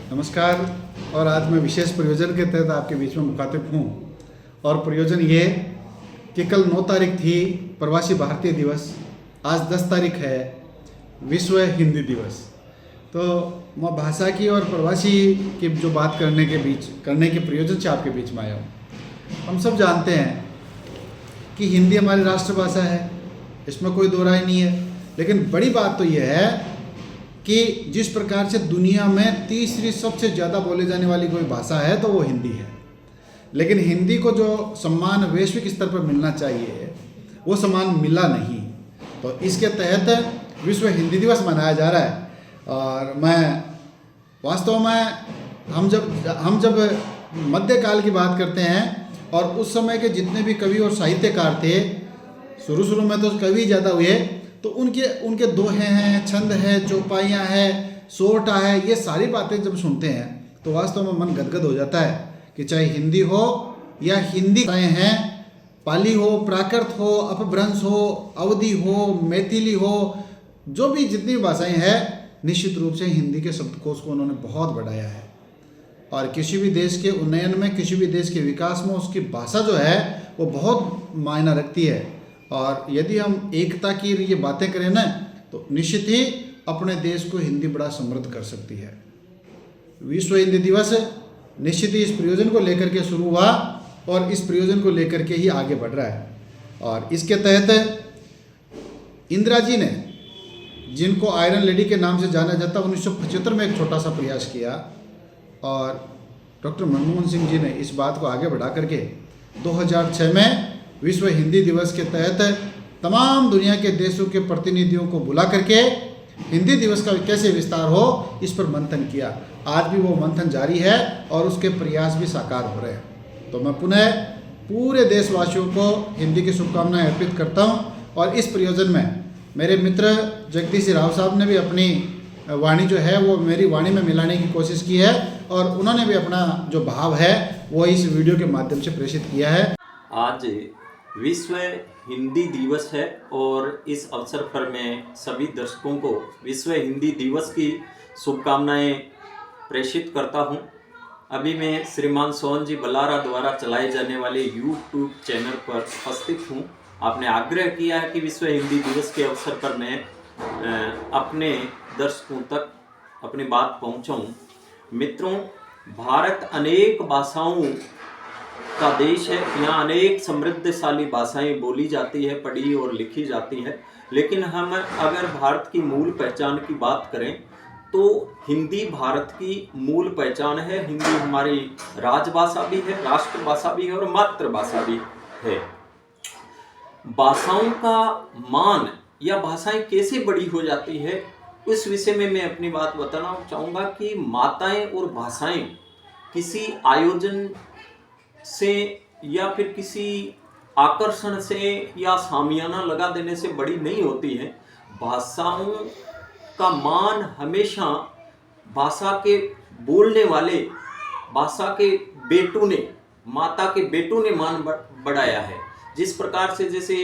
नमस्कार। और आज मैं विशेष प्रयोजन के तहत आपके बीच में मुखातिब हूँ। और प्रयोजन ये कि कल 9 तारीख थी प्रवासी भारतीय दिवस, आज 10 तारीख है विश्व हिंदी दिवस। तो मैं भाषा की और प्रवासी की जो बात करने के प्रयोजन से आपके बीच में आया हूँ। हम सब जानते हैं कि हिंदी हमारी राष्ट्रभाषा है, इसमें कोई दो राय नहीं है। लेकिन बड़ी बात तो यह है कि जिस प्रकार से दुनिया में तीसरी सबसे ज़्यादा बोले जाने वाली कोई भाषा है तो वो हिंदी है। लेकिन हिंदी को जो सम्मान वैश्विक स्तर पर मिलना चाहिए वो सम्मान मिला नहीं। तो इसके तहत विश्व हिंदी दिवस मनाया जा रहा है। और मैं वास्तव में हम जब मध्यकाल की बात करते हैं और उस समय के जितने भी कवि और साहित्यकार थे, शुरू में तो कवि ज़्यादा हुए, तो उनके दोहे हैं, छंद है, चौपाइयाँ हैं, सोरठा है, ये सारी बातें जब सुनते हैं तो वास्तव में मन गदगद हो जाता है कि चाहे हिंदी हो या हिंदी हैं, पाली हो, प्राकृत हो, अपभ्रंश हो, अवधी हो, मैथिली हो, जो भी जितनी भाषाएं हैं, निश्चित रूप से हिंदी के शब्दकोश को उन्होंने बहुत बढ़ाया है। और किसी भी देश के उन्नयन में, किसी भी देश के विकास में उसकी भाषा जो है वो बहुत मायना रखती है। और यदि हम एकता की ये बातें करें ना, तो निश्चित ही अपने देश को हिंदी बड़ा समृद्ध कर सकती है। विश्व हिंदी दिवस निश्चित ही इस प्रयोजन को लेकर के शुरू हुआ और इस प्रयोजन को लेकर के ही आगे बढ़ रहा है। और इसके तहत इंदिरा जी ने, जिनको आयरन लेडी के नाम से जाना जाता, 1975 में एक छोटा सा प्रयास किया और डॉक्टर मनमोहन सिंह जी ने इस बात को आगे बढ़ा करके 2006 में विश्व हिंदी दिवस के तहत तमाम दुनिया के देशों के प्रतिनिधियों को बुला करके हिंदी दिवस का कैसे विस्तार हो इस पर मंथन किया। आज भी वो मंथन जारी है और उसके प्रयास भी साकार हो रहे हैं। तो मैं पुनः पूरे देशवासियों को हिंदी की शुभकामनाएं अर्पित करता हूं। और इस प्रयोजन में मेरे मित्र जगदीश राव साहब ने भी अपनी वाणी जो है वो मेरी वाणी में मिलाने की कोशिश की है और उन्होंने भी अपना जो भाव है वो इस वीडियो के माध्यम से प्रेषित किया है। आज विश्व हिंदी दिवस है और इस अवसर पर मैं सभी दर्शकों को विश्व हिंदी दिवस की शुभकामनाएं प्रेषित करता हूं। अभी मैं श्रीमान सोहन जी बलारा द्वारा चलाए जाने वाले यूट्यूब चैनल पर उपस्थित हूं। आपने आग्रह किया है कि विश्व हिंदी दिवस के अवसर पर मैं अपने दर्शकों तक अपनी बात पहुंचाऊं। मित्रों, भारत अनेक भाषाओं का देश है। यहाँ अनेक समृद्धशाली भाषाएं बोली जाती है, पढ़ी और लिखी जाती है। लेकिन हम अगर भारत की मूल पहचान की बात करें तो हिंदी भारत की मूल पहचान है। हिंदी हमारी राजभाषा भी है, राष्ट्रभाषा भी है और मातृभाषा भी है। भाषाओं का मान या भाषाएं कैसे बड़ी हो जाती है, उस विषय में मैं अपनी बात बताना चाहूँगा कि माताएं और भाषाएं किसी आयोजन से या फिर किसी आकर्षण से या सामियाना लगा देने से बड़ी नहीं होती है। भाषाओं का मान हमेशा भाषा के बोलने वाले, भाषा के बेटों ने, माता के बेटों ने मान बढ़ाया है। जिस प्रकार से जैसे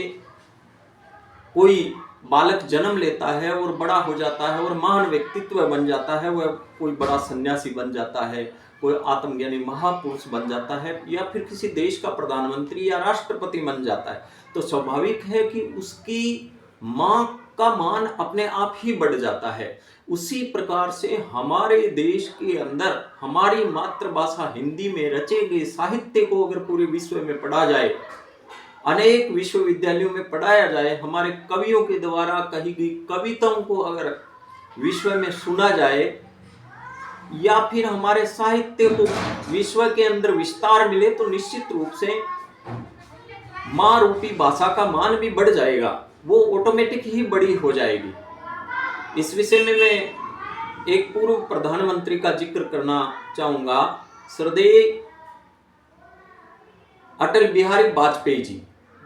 कोई बालक जन्म लेता है और बड़ा हो जाता है और महान व्यक्तित्व बन जाता है, वह कोई बड़ा सन्यासी बन जाता है, कोई आत्मज्ञानी महापुरुष बन जाता है या फिर किसी देश का प्रधानमंत्री या राष्ट्रपति बन जाता है, तो स्वाभाविक है कि उसकी माँ का मान अपने आप ही बढ़ जाता है। उसी प्रकार से हमारे देश के अंदर हमारी मातृभाषा हिंदी में रचे गए साहित्य को अगर पूरे विश्व में पढ़ा जाए, अनेक विश्वविद्यालयों में पढ़ाया जाए, हमारे कवियों के द्वारा कही गई कविताओं को अगर विश्व में सुना जाए या फिर हमारे साहित्य को विश्व के अंदर विस्तार मिले, तो निश्चित रूप से माँ रूपी भाषा का मान भी बढ़ जाएगा, वो ऑटोमेटिक ही बड़ी हो जाएगी। इस विषय में मैं एक पूर्व प्रधानमंत्री का जिक्र करना चाहूंगा, श्रद्धेय अटल बिहारी वाजपेयी जी।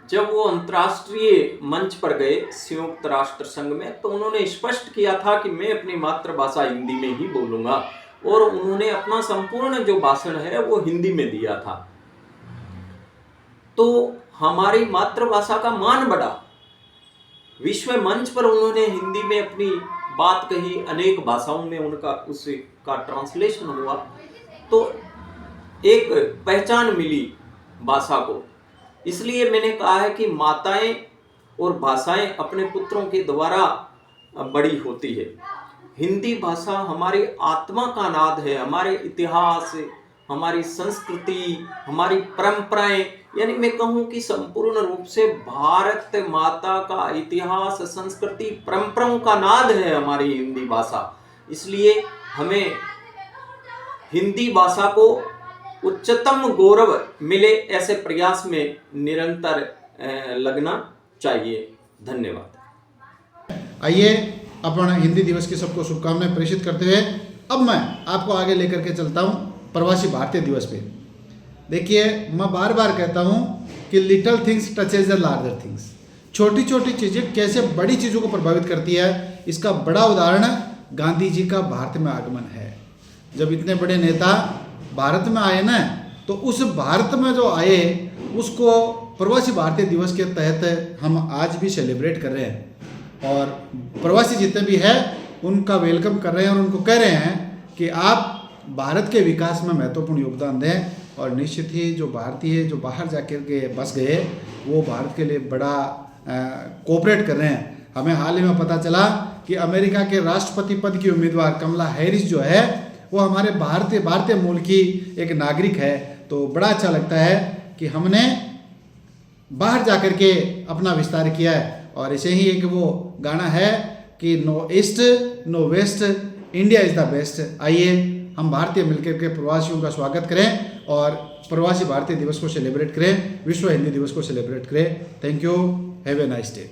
जब वो अंतर्राष्ट्रीय मंच पर गए संयुक्त राष्ट्र संघ में, तो उन्होंने स्पष्ट किया था कि मैं अपनी मातृभाषा हिंदी में ही बोलूंगा और उन्होंने अपना संपूर्ण जो भाषण है वो हिंदी में दिया था। तो हमारी मातृभाषा का मान बढ़ा, विश्व मंच पर उन्होंने हिंदी में अपनी बात कही, अनेक भाषाओं में उनका उसका ट्रांसलेशन हुआ, तो एक पहचान मिली भाषा को। इसलिए मैंने कहा है कि माताएं और भाषाएं अपने पुत्रों के द्वारा बड़ी होती है। हिंदी भाषा हमारी आत्मा का नाद है, हमारे इतिहास, हमारी संस्कृति, हमारी परंपराएं, यानी मैं कहूँ कि संपूर्ण रूप से भारत माता का इतिहास, संस्कृति, परंपराओं का नाद है हमारी हिंदी भाषा। इसलिए हमें हिंदी भाषा को उच्चतम गौरव मिले ऐसे प्रयास में निरंतर लगना चाहिए। धन्यवाद। आइए अपन हिंदी दिवस की सबको शुभकामनाएं प्रेषित करते हुए अब मैं आपको आगे लेकर के चलता हूँ प्रवासी भारतीय दिवस पे। देखिए, मैं बार बार कहता हूँ कि little things touches the larger things. छोटी छोटी चीज़ें कैसे बड़ी चीज़ों को प्रभावित करती है, इसका बड़ा उदाहरण गांधी जी का भारत में आगमन है। जब इतने बड़े नेता भारत में आए ना, तो उस भारत में जो आए उसको प्रवासी भारतीय दिवस के तहत हम आज भी सेलिब्रेट कर रहे हैं, और प्रवासी जितने भी हैं उनका वेलकम कर रहे हैं और उनको कह रहे हैं कि आप भारत के विकास में महत्वपूर्ण योगदान दें। और निश्चित ही जो भारतीय जो बाहर जाकर के बस गए वो भारत के लिए बड़ा कोऑपरेट कर रहे हैं। हमें हाल ही में पता चला कि अमेरिका के राष्ट्रपति पद की उम्मीदवार कमला हैरिस जो है वो हमारे भारतीय मूल की एक नागरिक है। तो बड़ा अच्छा लगता है कि हमने बाहर जाकर के अपना विस्तार किया है। और ऐसे ही एक वो गाना है कि no east no west, India is the best. आइए हम भारतीय मिलकर के प्रवासियों का स्वागत करें और प्रवासी भारतीय दिवस को सेलिब्रेट करें, विश्व हिंदी दिवस को सेलिब्रेट करें। Thank you, have a nice day.